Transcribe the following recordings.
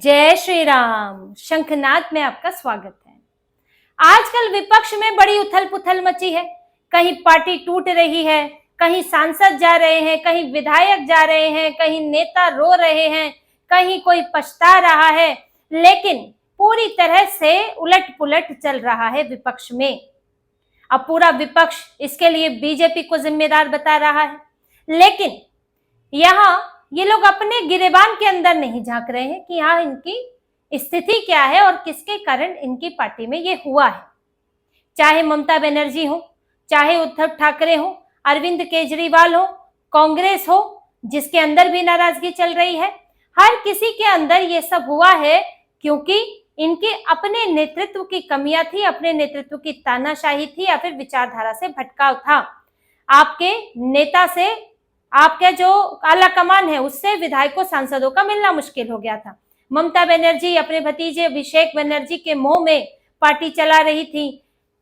जय श्री राम। शंखनाद में आपका स्वागत है। आजकल विपक्ष में बड़ी उथल पुथल मची है। कहीं पार्टी टूट रही है, कहीं सांसद जा रहे हैं, कहीं विधायक जा रहे हैं, कहीं नेता रो रहे हैं, कहीं कोई पछता रहा है, लेकिन पूरी तरह से उलट पुलट चल रहा है विपक्ष में। अब पूरा विपक्ष इसके लिए बीजेपी को जिम्मेदार बता रहा है, लेकिन यहाँ ये लोग अपने गिरेबान के अंदर नहीं झांक रहे हैं कि यहाँ इनकी स्थिति क्या है और किसके कारण इनकी पार्टी में ये हुआ है। चाहे ममता बनर्जी हो, चाहे उद्धव ठाकरे हो, अरविंद केजरीवाल हो, कांग्रेस हो, जिसके अंदर भी नाराजगी चल रही है, हर किसी के अंदर ये सब हुआ है क्योंकि इनके अपने नेतृत्व की कमियां थी, अपने नेतृत्व की तानाशाही थी या फिर विचारधारा से भटकाव था। आपके नेता से, आपका जो आला कमान है उससे विधायकों सांसदों का मिलना मुश्किल हो गया था। ममता बनर्जी अपने भतीजे अभिषेक बनर्जी के मोह में पार्टी चला रही थी।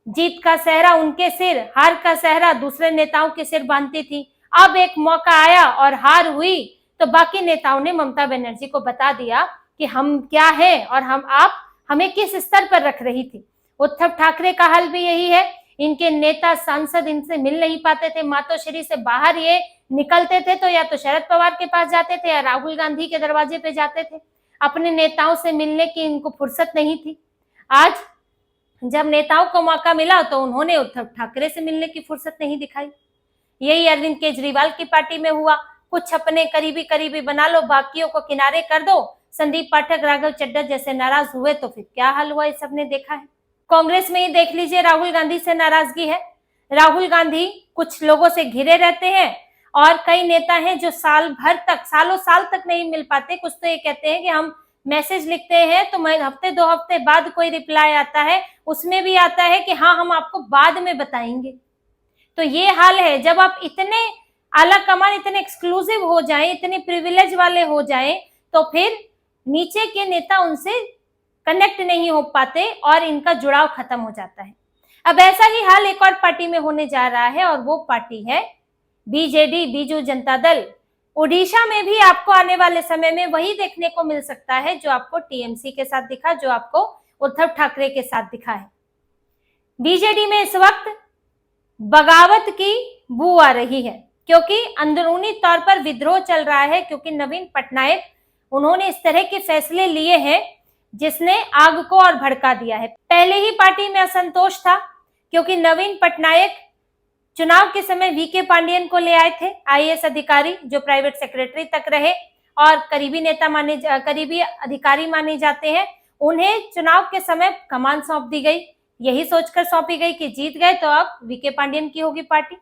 जीत का सेहरा उनके सिर, हार का सेहरा दूसरे नेताओं के सिर बांधती थी। अब एक मौका आया और हार हुई तो बाकी नेताओं ने ममता बनर्जी को बता दिया कि हम क्या है और आप हमें किस स्तर पर रख रही थी। उद्धव ठाकरे का हाल भी यही है। इनके नेता सांसद इनसे मिल नहीं पाते थे। मातोश्री से बाहर ये निकलते थे तो या तो शरद पवार के पास जाते थे या राहुल गांधी के दरवाजे पे जाते थे। अपने नेताओं से मिलने की इनको फुर्सत नहीं थी। आज जब नेताओं को मौका मिला तो उन्होंने उद्धव ठाकरे से मिलने की फुर्सत नहीं दिखाई। यही अरविंद केजरीवाल की पार्टी में हुआ। कुछ अपने करीबी करीबी बना लो, बाकियों को किनारे कर दो। संदीप पाठक, राघव चड्ढा जैसे नाराज हुए तो फिर क्या हाल हुआ, ये सबने देखा है। कांग्रेस में ही देख लीजिए, राहुल गांधी से नाराजगी है। राहुल गांधी कुछ लोगों से घिरे रहते हैं और कई नेता हैं जो साल भर तक, सालों साल तक नहीं मिल पाते। कुछ तो ये कहते हैं कि हम मैसेज लिखते हैं तो हफ्ते दो हफ्ते बाद कोई रिप्लाई आता है, उसमें भी आता है कि हाँ हम आपको बाद में बताएंगे। तो ये हाल है। जब आप इतने आला कमान, इतने एक्सक्लूसिव हो जाएं, इतने प्रिविलेज वाले हो जाएं, तो फिर नीचे के नेता उनसे कनेक्ट नहीं हो पाते और इनका जुड़ाव खत्म हो जाता है। अब ऐसा ही हाल एक और पार्टी में होने जा रहा है और वो पार्टी है बीजेडी, बीजू जनता दल। ओडिशा में भी आपको आने वाले समय में वही देखने को मिल सकता है जो आपको टीएमसी के साथ दिखा, जो आपको उद्धव ठाकरे के साथ दिखा है। बीजेडी में इस वक्त बगावत की बू आ रही है क्योंकि अंदरूनी तौर पर विद्रोह चल रहा है, क्योंकि नवीन पटनायक उन्होंने इस तरह के फैसले लिए हैं जिसने आग को और भड़का दिया है। पहले ही पार्टी में असंतोष था क्योंकि नवीन पटनायक चुनाव के समय वीके पांडियन को ले आए थे, आईएएस अधिकारी जो प्राइवेट सेक्रेटरी तक रहे और करीबी अधिकारी माने जाते हैं। उन्हें चुनाव के समय कमान सौंप दी गई, यही सोचकर सौंपी गई कि जीत गए तो अब वीके पांडियन की होगी पार्टी,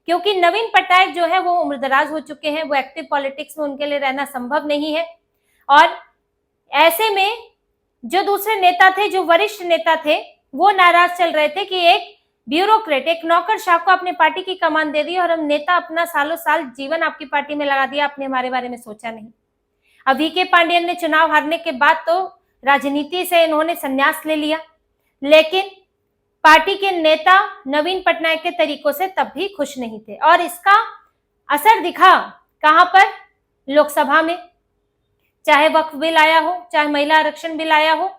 क्योंकि नवीन पटनायक जो है वो उम्रदराज हो चुके हैं, वो एक्टिव पॉलिटिक्स में उनके लिए रहना संभव नहीं है। और ऐसे में जो दूसरे नेता थे, जो वरिष्ठ नेता थे, वो नाराज चल रहे थे कि एक ब्यूरोक्रेट, एक नौकरशाह को अपने पार्टी की कमान दे दी और हम नेता अपना सालों साल जीवन आपकी पार्टी में लगा दिया, आपने हमारे बारे में सोचा नहीं। अब वीके पांडियन ने चुनाव हारने के बाद तो राजनीति से इन्होंने संन्यास ले लिया, लेकिन पार्टी के नेता नवीन पटनायक के तरीकों से तब भी खुश नहीं थे और इसका असर दिखा कहां पर? लोकसभा में। चाहे वक्फ बिल आया हो, चाहे महिला आरक्षण बिल आया हो,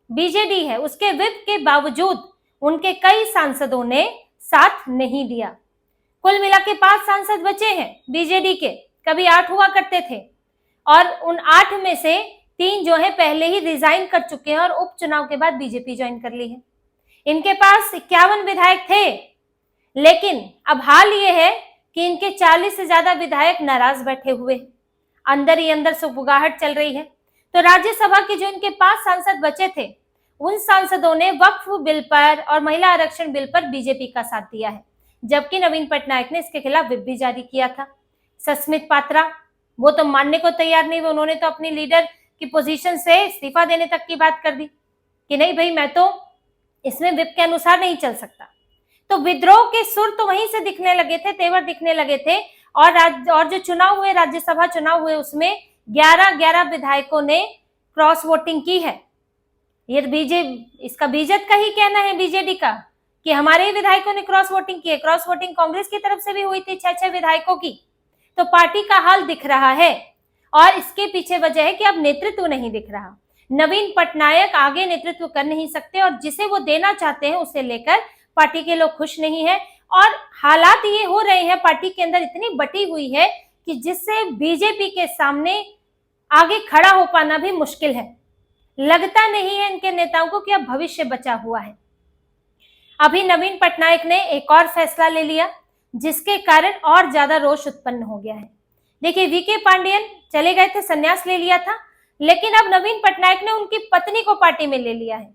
बीजेडी है, उसके विप के बावजूद उनके कई सांसदों ने साथ नहीं दिया। कुल मिला के 5 सांसद बचे हैं बीजेडी के, कभी 8 हुआ करते थे और उन 8 में से 3 जो है पहले ही रिजाइन कर चुके हैं और उपचुनाव के बाद बीजेपी ज्वाइन कर ली है। इनके पास 51 विधायक थे, लेकिन अब हाल ये है कि इनके 40 से ज्यादा विधायक नाराज बैठे हुए, अंदर ही अंदर सुगबुगाहट चल रही है। तो राज्यसभा के जो इनके 5 सांसद बचे थे, उन सांसदों ने वक्फ बिल पर और महिला आरक्षण बिल पर बीजेपी का साथ दिया है, जबकि नवीन पटनायक ने इसके खिलाफ व्हिप भी जारी किया था। सस्मित पात्रा वो तो मानने को तैयार नहीं हुए, उन्होंने तो अपनी लीडर की पोजीशन से इस्तीफा देने तक की बात कर दी कि नहीं भाई, मैं तो इसमें व्हिप के अनुसार नहीं चल सकता। तो विद्रोह के सुर तो वहीं से दिखने लगे थे, तेवर दिखने लगे थे। और जो चुनाव हुए, राज्यसभा चुनाव हुए, उसमें 11 विधायकों ने क्रॉस वोटिंग की है। ये इसका बीजेपी का ही कहना है, बीजेडी का, कि हमारे ही विधायकों ने क्रॉस वोटिंग की है। क्रॉस वोटिंग कांग्रेस की तरफ से भी हुई थी 6 विधायकों की। तो पार्टी का हाल दिख रहा है और इसके पीछे वजह है कि अब नेतृत्व नहीं दिख रहा। नवीन पटनायक आगे नेतृत्व कर नहीं सकते और जिसे वो देना चाहते हैं उसे लेकर पार्टी के लोग खुश नहीं है। और हालात ये हो रहे हैं, पार्टी के अंदर इतनी बटी हुई है कि जिससे बीजेपी के सामने आगे खड़ा हो पाना भी मुश्किल है। लगता नहीं है इनके नेताओं को कि अब भविष्य बचा हुआ है। अभी नवीन पटनायक ने एक और फैसला ले लिया जिसके कारण और ज्यादा रोष उत्पन्न हो गया है। देखिए, वीके पांडियन चले गए थे, संन्यास ले लिया था, लेकिन अब नवीन पटनायक ने उनकी पत्नी को पार्टी में ले लिया है।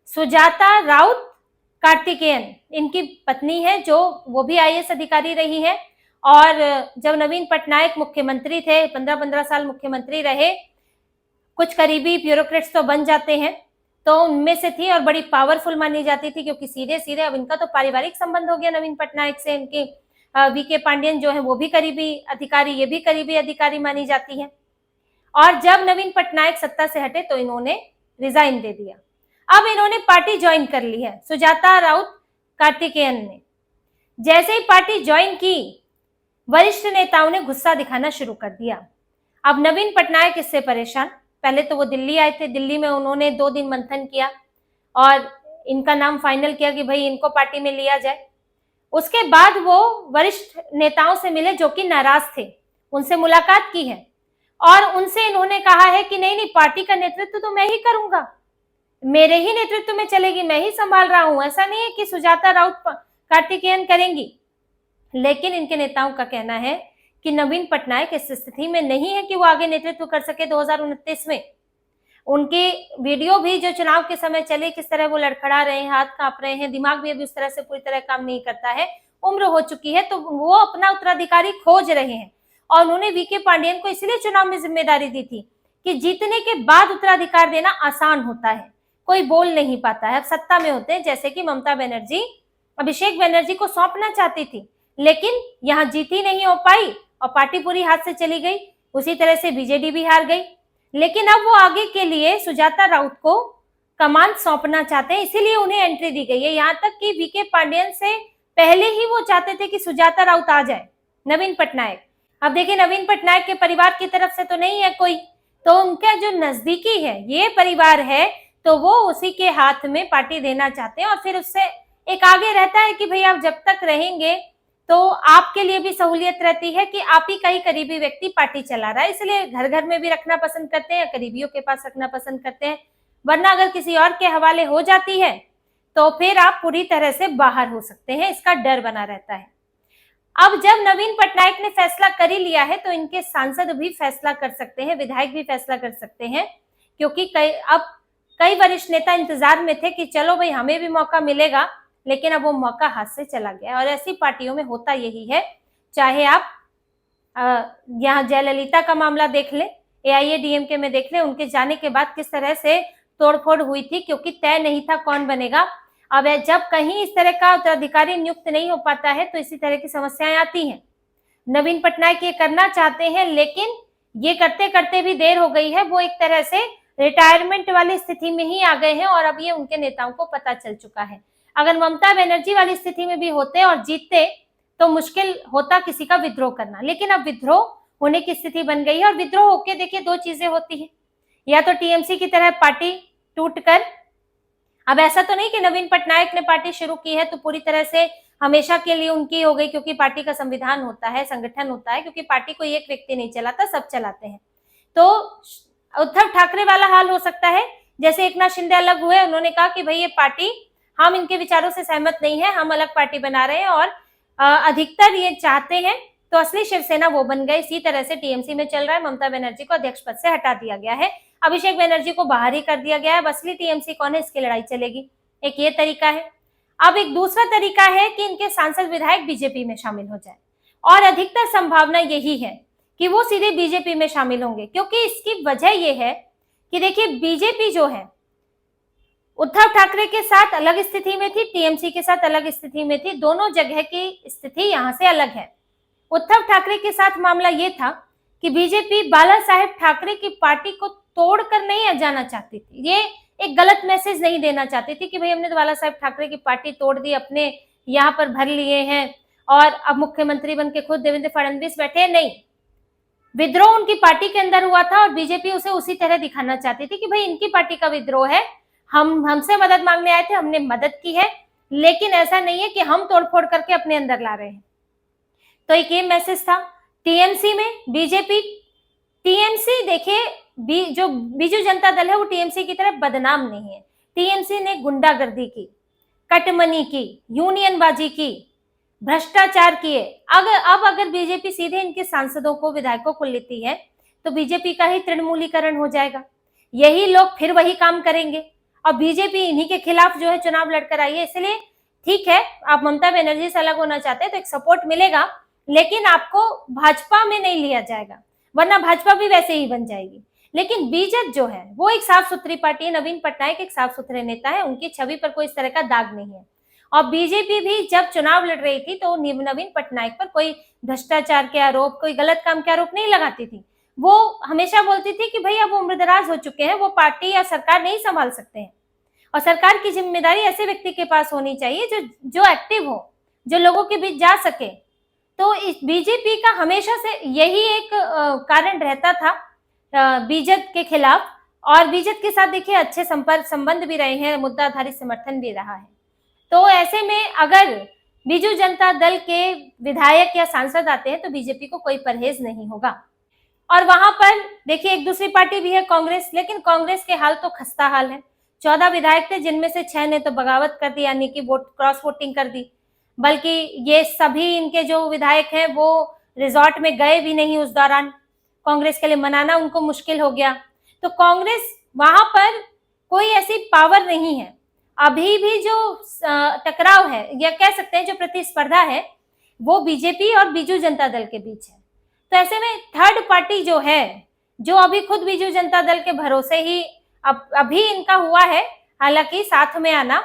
सुजाता राउत कार्तिकेयन इनकी पत्नी है, जो वो भी आईएएस अधिकारी रही है। और जब नवीन पटनायक मुख्यमंत्री थे, 15-15 साल मुख्यमंत्री रहे, कुछ करीबी ब्यूरोक्रेट्स तो बन जाते हैं, तो उनमें से थी और बड़ी पावरफुल मानी जाती थी क्योंकि सीधे सीधे अब इनका तो पारिवारिक संबंध हो गया नवीन पटनायक से। इनके वीके पांडियन जो है वो भी करीबी अधिकारी, ये भी करीबी अधिकारी मानी जाती है। और जब नवीन पटनायक सत्ता से हटे तो इन्होंने रिजाइन दे दिया। अब इन्होंने पार्टी ज्वाइन कर ली है, सुजाता राउत कार्तिकेयन ने। जैसे ही पार्टी ज्वाइन की, वरिष्ठ नेताओं ने गुस्सा दिखाना शुरू कर दिया। अब नवीन पटनायक इससे परेशान। पहले तो वो दिल्ली आए थे, दिल्ली में उन्होंने 2 दिन मंथन किया और इनका नाम फाइनल किया कि भाई इनको पार्टी में लिया जाए। उसके बाद वो वरिष्ठ नेताओं से मिले जो कि नाराज थे, उनसे मुलाकात की है और उनसे इन्होंने कहा है कि नहीं, पार्टी का नेतृत्व तो मैं ही करूंगा, मेरे ही नेतृत्व में चलेगी, मैं ही संभाल रहा हूं। ऐसा नहीं है कि सुजाता राउत कार्तिकेयन करेंगी। लेकिन इनके नेताओं का कहना है कि नवीन पटनायक इस स्थिति में नहीं है कि वो आगे नेतृत्व कर सके 2029 में। उनके वीडियो भी जो चुनाव के समय चले, किस तरह वो लड़खड़ा रहे हैं, हाथ कांप रहे हैं, दिमाग भी अभी उस तरह से पूरी तरह काम नहीं करता है, उम्र हो चुकी है, तो वो अपना उत्तराधिकारी खोज रहे हैं। और उन्होंने वीके पांडियन को इसलिए चुनाव में जिम्मेदारी दी थी कि जीतने के बाद उत्तराधिकार देना आसान होता है, कोई बोल नहीं पाता है। अब सत्ता में होते हैं, जैसे कि ममता बनर्जी अभिषेक बनर्जी को सौंपना चाहती थी, लेकिन यहाँ जीती नहीं हो पाई और पार्टी पूरी हाथ से चली गई। उसी तरह से बीजेडी भी हार गई। लेकिन अब वो आगे के लिए सुजाता राउत को कमान सौंपना चाहते हैं, इसीलिए उन्हें एंट्री दी गई है। यहाँ तक कि वीके पांडियन से पहले ही वो चाहते थे कि सुजाता राउत आ जाए, नवीन पटनायक। अब देखिए, नवीन पटनायक के परिवार की तरफ से तो नहीं है कोई, तो उनका जो नजदीकी है ये परिवार है, तो वो उसी के हाथ में पार्टी देना चाहते हैं। और फिर उससे एक आगे रहता है कि भाई आप जब तक रहेंगे तो आपके लिए भी सहूलियत रहती है कि आप ही का ही करीबी व्यक्ति पार्टी चला रहा है, इसलिए घर घर में भी रखना पसंद करते हैं, करीबियों के पास रखना पसंद करते हैं। वरना अगर किसी और के हवाले हो जाती है तो फिर आप पूरी तरह से बाहर हो सकते हैं, इसका डर बना रहता है। अब जब नवीन पटनायक ने फैसला कर ही लिया है तो इनके सांसद भी फैसला कर सकते हैं, विधायक भी फैसला कर सकते हैं, क्योंकि कई वरिष्ठ नेता इंतजार में थे कि चलो भाई हमें भी मौका मिलेगा, लेकिन अब वो मौका हाथ से चला गया। और ऐसी पार्टियों में होता यही है, चाहे आप यहाँ जयललिता का मामला देख ले, एआईएडीएमके में देख ले, उनके जाने के बाद किस तरह से तोड़फोड़ हुई थी, क्योंकि तय नहीं था कौन बनेगा। अब जब कहीं इस तरह का उत्तराधिकारी नियुक्त नहीं हो पाता है तो इसी तरह की समस्याएं आती हैं। नवीन पटनायक ये करना चाहते हैं, लेकिन ये करते करते भी देर हो गई है। वो एक तरह से रिटायरमेंट वाली स्थिति में ही आ गए हैं और अब ये उनके नेताओं को पता चल चुका है। अगर ममता बनर्जी वाली स्थिति में भी होते और जीतते तो मुश्किल होता किसी का विद्रोह करना, लेकिन अब विद्रोह होने की स्थिति बन गई है। और विद्रोह होके देखिए 2 चीजें होती है, या तो टीएमसी की तरह पार्टी टूटकर, अब ऐसा तो नहीं कि नवीन पटनायक ने पार्टी शुरू की है तो पूरी तरह से हमेशा के लिए उनकी हो गई, क्योंकि पार्टी का संविधान होता है, संगठन होता है, क्योंकि पार्टी को एक व्यक्ति नहीं चलाता, सब चलाते हैं। तो उद्धव ठाकरे वाला हाल हो सकता है, जैसे एकनाथ शिंदे अलग हुए, उन्होंने कहा कि भाई ये पार्टी, हम इनके विचारों से सहमत नहीं है, हम अलग पार्टी बना रहे हैं और अधिकतर ये चाहते हैं, तो असली शिवसेना वो बन गए। इसी तरह से टीएमसी में चल रहा है, ममता बनर्जी को अध्यक्ष पद से हटा दिया गया है, अभिषेक बनर्जी को बाहर ही कर दिया गया है। असली टीएमसी कौन है, इसकी लड़ाई चलेगी। एक ये तरीका है। अब एक दूसरा तरीका है कि इनके सांसद विधायक बीजेपी में शामिल हो जाए, और अधिकतर संभावना यही है कि वो सीधे बीजेपी में शामिल होंगे, क्योंकि इसकी वजह यह है कि देखिए बीजेपी जो है उद्धव ठाकरे के साथ अलग स्थिति में थी, टीएमसी के साथ अलग स्थिति में थी, दोनों जगह की स्थिति यहां से अलग है। उद्धव ठाकरे के साथ मामला ये था कि बीजेपी बाला साहेब ठाकरे की पार्टी को तोड़कर नहीं जाना चाहती थी, ये एक गलत मैसेज नहीं देना चाहती थी कि भाई हमने तो बाला साहेब ठाकरे की पार्टी तोड़ दी, अपने यहाँ पर भर लिए हैं और अब मुख्यमंत्री बन के खुद देवेंद्र फडणवीस बैठे, नहीं। विद्रोह उनकी पार्टी के अंदर हुआ था और बीजेपी उसे उसी तरह दिखाना चाहती थी कि भाई इनकी पार्टी का विद्रोह है, हमसे मदद मांगने आए थे, हमने मदद की है, लेकिन ऐसा नहीं है कि हम तोड़फोड़ करके अपने अंदर ला रहे हैं। तो एक ये मैसेज था। टीएमसी में बीजेपी, टीएमसी देखिए, जो बीजू जनता दल है वो टीएमसी की तरह बदनाम नहीं है। टीएमसी ने गुंडागर्दी की, कटमनी की, यूनियनबाजी की, भ्रष्टाचार किए। अगर बीजेपी सीधे इनके सांसदों को, विधायकों को लेती है तो बीजेपी का ही तृणमूलीकरण हो जाएगा। यही लोग फिर वही काम करेंगे और बीजेपी इन्हीं के खिलाफ जो है चुनाव लड़कर आई है। इसलिए ठीक है, आप ममता बनर्जी से अलग होना चाहते हैं तो एक सपोर्ट मिलेगा, लेकिन आपको भाजपा में नहीं लिया जाएगा, वरना भाजपा भी वैसे ही बन जाएगी। लेकिन बीजेपी जो है वो एक साफ सुथरी पार्टी है, नवीन पटनायक एक साफ सुथरे नेता है, उनकी छवि पर कोई इस तरह का दाग नहीं है। और बीजेपी भी जब चुनाव लड़ रही थी तो नवीन पटनायक पर कोई भ्रष्टाचार के आरोप, कोई गलत काम के आरोप नहीं लगाती थी। वो हमेशा बोलती थी कि भाई अब वो उम्रदराज हो चुके हैं, वो पार्टी या सरकार नहीं संभाल सकते हैं और सरकार की जिम्मेदारी ऐसे व्यक्ति के पास होनी चाहिए जो एक्टिव हो, जो लोगों के बीच जा सके। तो इस बीजेपी का हमेशा से यही एक कारण रहता था बीजेपी के खिलाफ, और बीजेपी के साथ देखिए अच्छे संबंध भी रहे हैं, मुद्दा आधारित समर्थन भी रहा है। तो ऐसे में अगर बीजू जनता दल के विधायक या सांसद आते हैं तो बीजेपी को कोई परहेज नहीं होगा। और वहां पर देखिए एक दूसरी पार्टी भी है कांग्रेस, लेकिन कांग्रेस के हाल तो खस्ता हाल है। 14 विधायक थे, जिनमें से 6 ने तो बगावत कर दी, यानी कि क्रॉस वोटिंग कर दी। बल्कि ये सभी इनके जो विधायक हैं वो रिजॉर्ट में गए भी नहीं उस दौरान, कांग्रेस के लिए मनाना उनको मुश्किल हो गया। तो कांग्रेस वहां पर कोई ऐसी पावर नहीं है। अभी भी जो टकराव है या कह सकते हैं जो प्रतिस्पर्धा है वो बीजेपी और बीजू जनता दल के बीच है। तो ऐसे में थर्ड पार्टी जो है, जो अभी खुद बीजू जनता दल के भरोसे ही अभी इनका हुआ है, हालांकि साथ में आना,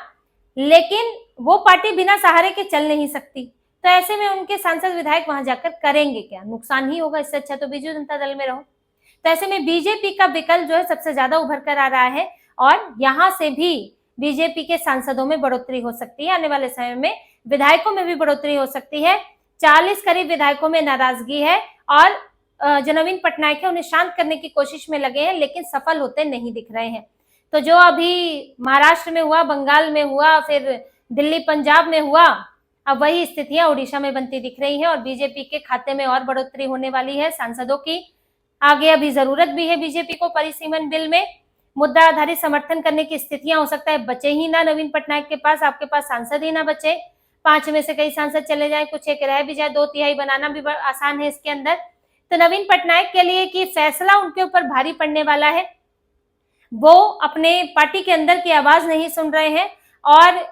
लेकिन वो पार्टी बिना सहारे के चल नहीं सकती। तो ऐसे में उनके सांसद विधायक वहां जाकर करेंगे क्या? नुकसान ही होगा। इससे अच्छा तो बीजू जनता दल में रहो। तो ऐसे में बीजेपी का विकल्प जो है सबसे ज्यादा उभर कर आ रहा है और यहाँ से भी बीजेपी के सांसदों में बढ़ोतरी हो सकती है। आने वाले समय में विधायकों में भी बढ़ोतरी हो सकती है। 40 करीब विधायकों में नाराजगी है और जो नवीन पटनायक है उन्हें शांत करने की कोशिश में लगे हैं, लेकिन सफल होते नहीं दिख रहे हैं। तो जो अभी महाराष्ट्र में हुआ, बंगाल में हुआ, फिर दिल्ली पंजाब में हुआ, अब वही स्थितियां उड़ीसा में बनती दिख रही हैं और बीजेपी के खाते में और बढ़ोतरी होने वाली है सांसदों की। आगे अभी जरूरत भी है बीजेपी को परिसीमन बिल में मुद्दा आधारित समर्थन करने की स्थितियां हो सकता है बचे ही ना नवीन पटनायक के पास, आपके पास सांसद ही ना बचे। 5 में से कई सांसद चले जाए, कुछ एक रह भी जाए, 2/3 बनाना भी आसान है इसके अंदर। तो नवीन पटनायक के लिए कि फैसला उनके ऊपर भारी पड़ने वाला है। वो अपने पार्टी के अंदर की आवाज नहीं सुन रहे हैं और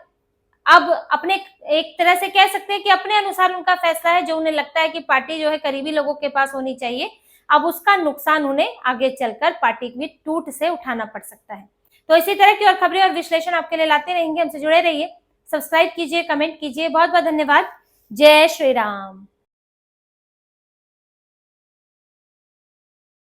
अब अपने एक तरह से कह सकते हैं कि अपने अनुसार उनका फैसला है, जो उन्हें लगता है कि पार्टी जो है करीबी लोगों के पास होनी चाहिए। अब उसका नुकसान उन्हें आगे चलकर पार्टी की टूट से उठाना पड़ सकता है। तो इसी तरह की और खबरें और विश्लेषण आपके लिए लाते रहेंगे। हमसे जुड़े रहिए, सब्सक्राइब कीजिए, कमेंट कीजिए। बहुत बहुत धन्यवाद। जय श्री राम।